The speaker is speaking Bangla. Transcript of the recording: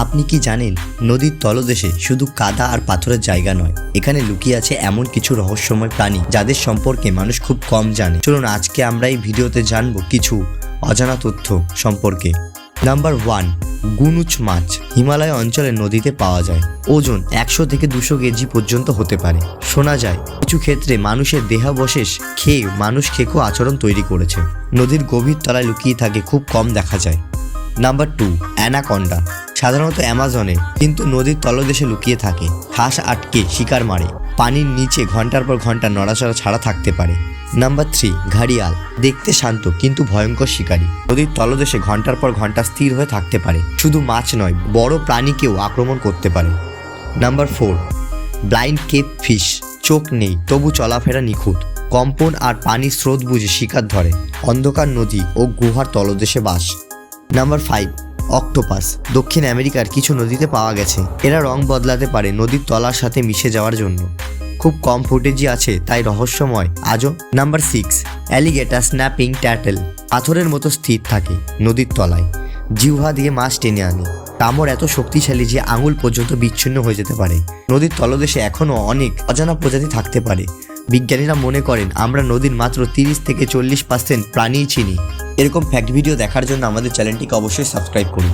আপনি কি জানেন নদীর তলদেশে শুধু কাদা আর পাথরের জায়গা নয়, এখানে লুকিয়ে আছে এমন কিছু রহস্যময় প্রাণী যাদের সম্পর্কে মানুষ খুব কম জানে। চলুন আজকে আমরা এই ভিডিওতে জানবো কিছু অজানা তথ্য সম্পর্কে। নাম্বার 1, গুনুচ মাছ হিমালয় অঞ্চলের নদীতে পাওয়া যায়। ওজন 100 থেকে 200 কেজি পর্যন্ত হতে পারে। শোনা যায় কিছু ক্ষেত্রে মানুষের দেহাবশেষ খেয়ে মানুষ খেকো আচরণ তৈরি করেছে। নদীর গভীর তলায় লুকিয়ে থাকে, খুব কম দেখা যায়। নাম্বার 2, অ্যানাকন্ডা সাধারণত অ্যামাজনে কিন্তু নদীর তলদেশে লুকিয়ে থাকে। হাঁস আটকে শিকার মারে, পানির নিচে ঘন্টার পর ঘন্টা নড়াচড়া ছাড়া থাকতে পারে। নাম্বার 3, ঘাড়িয়াল দেখতে শান্ত কিন্তু ভয়ঙ্কর শিকারী। নদীর তলদেশে ঘন্টার পর ঘন্টা স্থির হয়ে থাকতে পারে। শুধু মাছ নয়, বড় প্রাণীকেও আক্রমণ করতে পারে। নাম্বার 4, ব্লাইন্ড কেপ ফিশ চোখ নেই তবু চলাফেরা নিখুঁত। কম্পন আর পানির স্রোত বুঝে শিকার ধরে। অন্ধকার নদী ও গুহার তলদেশে বাস। নাম্বার 5, অক্টোপাস দক্ষিণ আমেরিকার কিছু নদীতে পাওয়া গেছে। এরা রং বদলাতে পারে নদীর তলার সাথে মিশে যাওয়ার জন্য। খুব কম ফুটেজই আছে, তাই রহস্যময় আজও। নাম্বার 6, অ্যালিগেটর স্ন্যাপিং ট্যাটেল পাথরের মতো স্থির থাকে নদীর তলায়। জিহ্বা দিয়ে মাছ টেনে আনে। কামড় এত শক্তিশালী যে আঙুল পর্যন্ত বিচ্ছিন্ন হয়ে যেতে পারে। নদীর তলদেশে এখনও অনেক অজানা প্রজাতি থাকতে পারে। বিজ্ঞানীরা মনে করেন আমরা নদীর মাত্র 30 থেকে 40% প্রাণীই চিনি। এরকম ফ্যাক্ট ভিডিও দেখার জন্য আমাদের চ্যানেলটিকে অবশ্যই সাবস্ক্রাইব করুন।